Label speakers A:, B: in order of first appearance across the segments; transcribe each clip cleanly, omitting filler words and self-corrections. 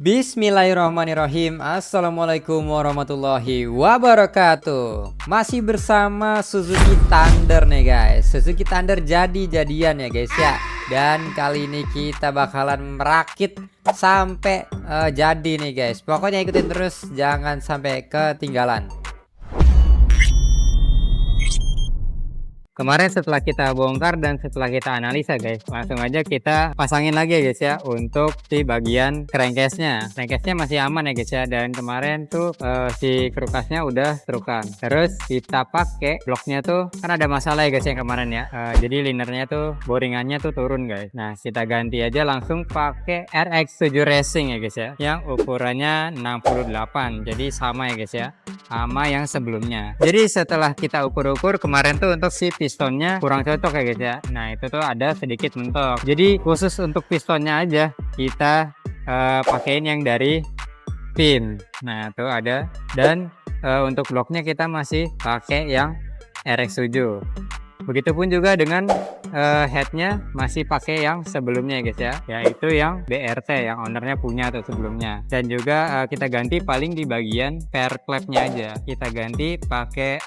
A: Bismillahirrahmanirrahim. Assalamualaikum warahmatullahi wabarakatuh. Masih bersama Suzuki Thunder nih guys. Suzuki Thunder jadi-jadian ya guys ya. Dan kali ini kita bakalan merakit sampai jadi nih guys. Pokoknya ikutin terus, jangan sampai ketinggalan. Kemarin setelah kita bongkar dan setelah kita analisa guys, langsung aja kita pasangin lagi ya guys ya untuk si bagian crankcase-nya. Crankcase-nya masih aman ya guys ya, dan kemarin tuh si krukasnya udah terukan. Terus kita pakai bloknya tuh kan ada masalah ya guys yang kemarin ya. Jadi linernya tuh boringannya tuh turun guys. Nah kita ganti aja langsung pakai RX7 Racing ya guys ya, yang ukurannya 68. Jadi sama ya guys ya, sama yang sebelumnya. Jadi setelah kita ukur-ukur kemarin tuh untuk si pistonnya kurang cocok ya guys ya. Nah itu tuh ada sedikit mentok. Jadi khusus untuk pistonnya aja kita pakein yang dari pin. Nah tuh ada. Dan untuk bloknya kita masih pakai yang RX7. Begitupun juga dengan headnya masih pakai yang sebelumnya guys ya, yaitu yang BRT yang ownernya punya tuh sebelumnya. Dan juga kita ganti paling di bagian pair clapnya aja, kita ganti pakai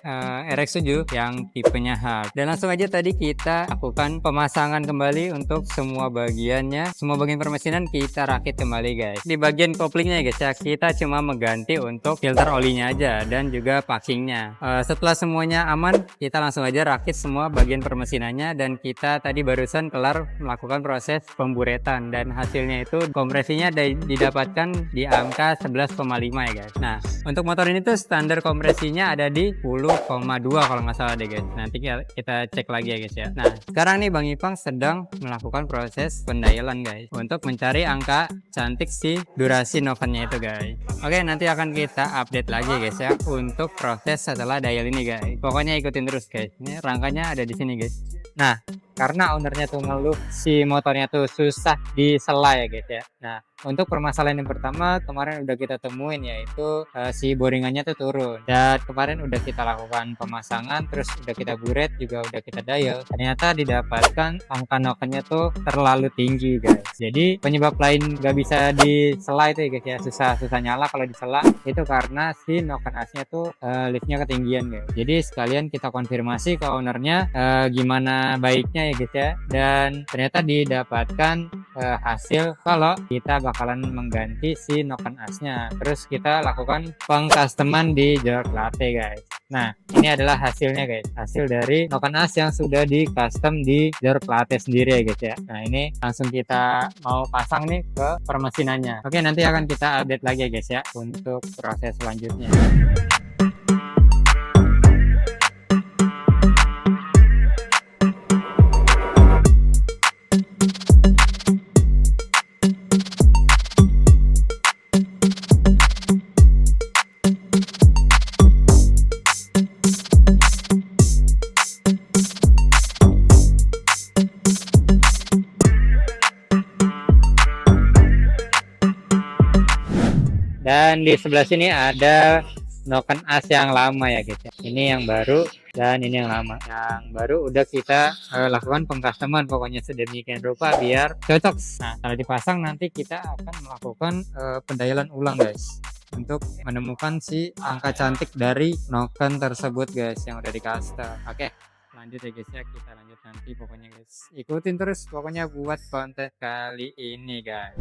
A: RX7 yang tipenya hard. Dan langsung aja tadi kita lakukan pemasangan kembali untuk semua bagiannya, semua bagian permesinan kita rakit kembali guys. Di bagian koplingnya guys ya, kita cuma mengganti untuk filter olinya aja dan juga packingnya. Setelah semuanya aman, kita langsung aja rakit semua bagian permesinannya. Dan kita tadi barusan kelar melakukan proses pemburetan, dan hasilnya itu kompresinya didapatkan di angka 11,5 ya guys. Nah untuk motor ini tuh standar kompresinya ada di 10,2 kalau nggak salah deh guys. Nanti kita cek lagi ya guys ya. Nah sekarang nih Bang Ipang sedang melakukan proses pendialan guys untuk mencari angka cantik si durasi nokennya itu guys. Oke, nanti akan kita update lagi guys ya untuk proses setelah dial ini guys. Pokoknya ikutin terus guys. Ini rangkanya ada di sini guys. Nah karena ownernya tuh ngeluh si motornya tuh susah disela ya guys ya. Nah untuk permasalahan yang pertama kemarin udah kita temuin, yaitu si boringannya tuh turun. Dan kemarin udah kita lakukan pemasangan, terus udah kita buret, juga udah kita dial. Ternyata didapatkan angka nokennya tuh terlalu tinggi guys. Jadi penyebab lain gak bisa disela itu ya guys ya, susah nyala kalau disela itu karena si noken asnya tuh liftnya ketinggian guys. Jadi sekalian kita konfirmasi ke ownernya gimana baiknya ya guys ya. Dan ternyata didapatkan hasil kalau kita bakalan mengganti si noken asnya, terus kita lakukan pengcustoman di jok latte guys. Nah ini adalah hasilnya guys, hasil dari noken as yang sudah di custom di jok latte sendiri ya guys ya. Nah ini langsung kita mau pasang nih ke permesinannya. Oke, nanti akan kita update lagi ya guys ya untuk proses selanjutnya. Dan di sebelah sini ada noken as yang lama ya guys ya. Ini yang baru dan ini yang lama. Yang baru udah kita lakukan pengcustoman pokoknya sedemikian rupa biar cocok. Nah kalau dipasang nanti kita akan melakukan pendialan ulang guys, untuk menemukan si angka cantik dari noken tersebut guys yang udah di custom. Oke, lanjut ya guys ya, kita lanjut nanti pokoknya guys. Ikutin terus pokoknya buat konten kali ini guys.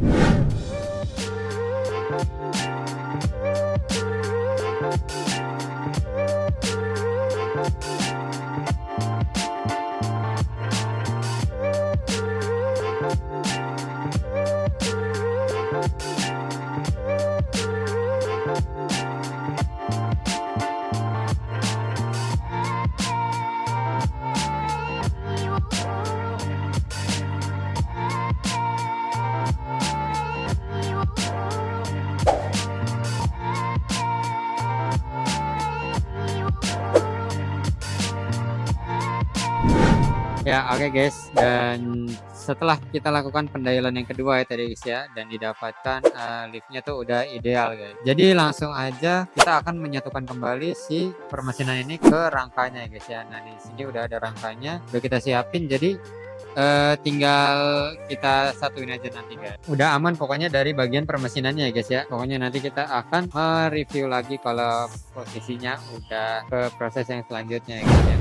A: Ya oke guys, dan setelah kita lakukan pendialan yang kedua ya tadi guys ya, dan didapatkan liftnya tuh udah ideal guys. Jadi langsung aja kita akan menyatukan kembali si permesinan ini ke rangkanya ya guys ya. Nah di sini udah ada rangkanya, udah kita siapin. Jadi tinggal kita satuin aja nanti guys. Udah aman pokoknya dari bagian permesinannya ya guys ya. Pokoknya nanti kita akan mereview lagi kalau posisinya udah ke proses yang selanjutnya ya guys ya.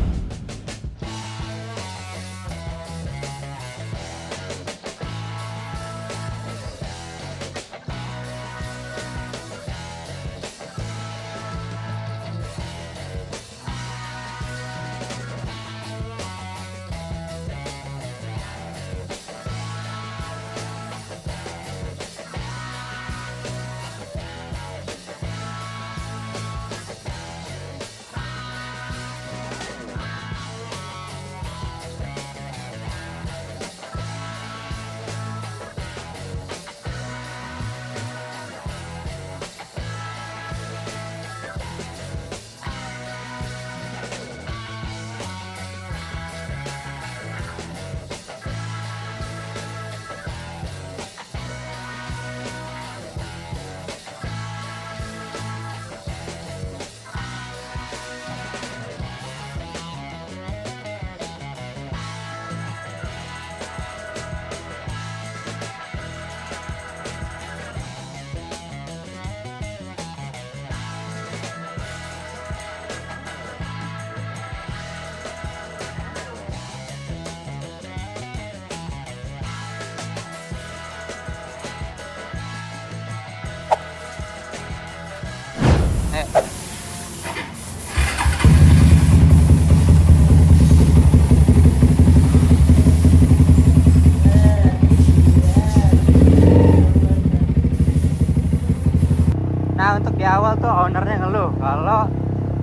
A: Nah untuk di awal tuh ownernya ngeluh kalau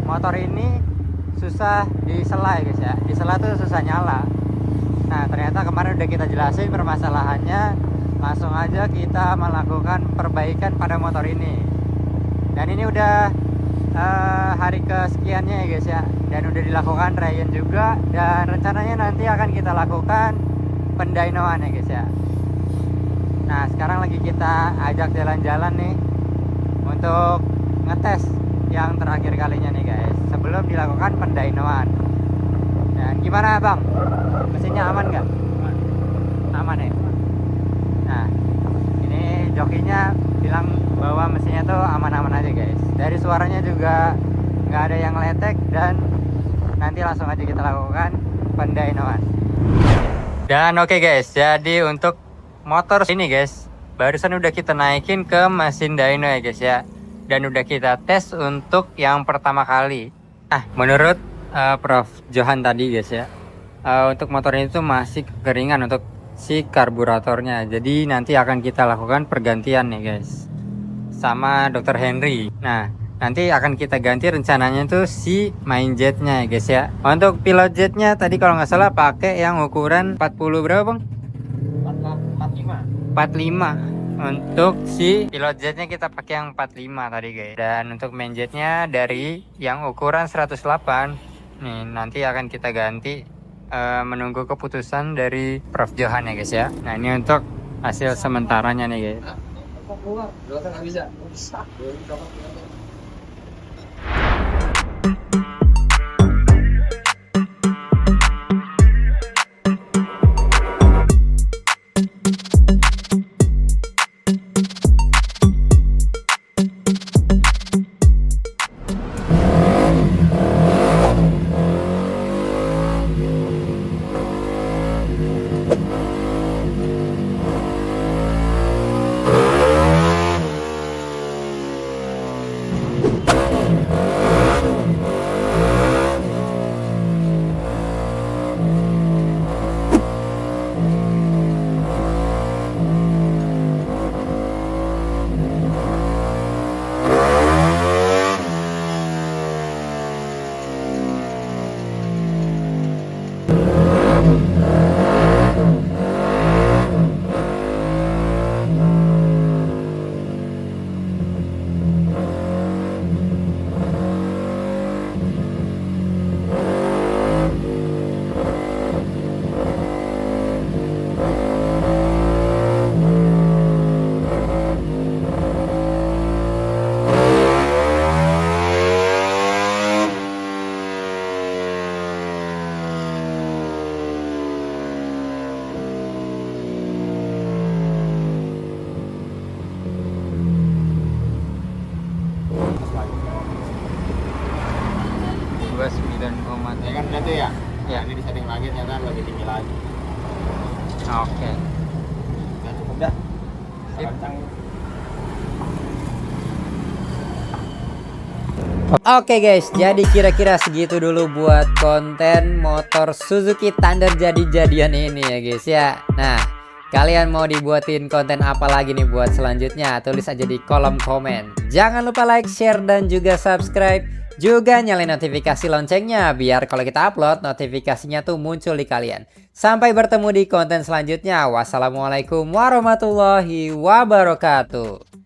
A: motor ini susah disela ya guys ya. Disela tuh susah nyala. Nah ternyata kemarin udah kita jelasin permasalahannya. Langsung aja kita melakukan perbaikan pada motor ini. Dan ini udah hari kesekiannya ya guys ya. Dan udah dilakukan Ryan juga. Dan rencananya nanti akan kita lakukan pendainoan ya guys ya. Nah sekarang lagi kita ajak jalan-jalan nih untuk ngetes yang terakhir kalinya nih guys sebelum dilakukan pendainoan. Dan gimana bang, mesinnya aman nggak? Aman ya. Nah ini jokinya bilang bahwa mesinnya tuh aman-aman aja guys. Dari suaranya juga nggak ada yang letek. Dan nanti langsung aja kita lakukan pendainoan. Dan oke guys, jadi untuk motor ini guys barusan udah kita naikin ke mesin dyno ya guys ya. Dan udah kita tes untuk yang pertama kali. Nah menurut Prof Johan tadi guys ya, untuk motor ini tuh masih kekeringan untuk si karburatornya. Jadi nanti akan kita lakukan pergantian nih guys sama Dr. Henry. Nah nanti akan kita ganti rencananya tuh si main jetnya ya guys ya. Untuk pilot jetnya tadi kalau nggak salah pakai yang ukuran 40 berapa bang? 45. Untuk si pilot jetnya kita pakai yang 45 tadi guys. Dan untuk main jetnya dari yang ukuran 108. Nih nanti akan kita ganti menunggu keputusan dari Prof Johan ya guys ya. Nah ini untuk hasil sementaranya nih guys.
B: Udah tuh ya.
A: Ya.
B: Ini disetting lagi ternyata lebih tinggi lagi.
A: Oke.
B: Udah cukup dah.
A: Sip.
B: Kencang.
C: Oke guys, jadi kira-kira segitu dulu buat konten motor Suzuki Thunder jadi-jadian ini ya guys ya. Nah, kalian mau dibuatin konten apa lagi nih buat selanjutnya? Tulis aja di kolom komen. Jangan lupa like, share, dan juga subscribe. Juga nyalain notifikasi loncengnya biar kalau kita upload notifikasinya tuh muncul di kalian. Sampai bertemu di konten selanjutnya. Wassalamualaikum warahmatullahi wabarakatuh.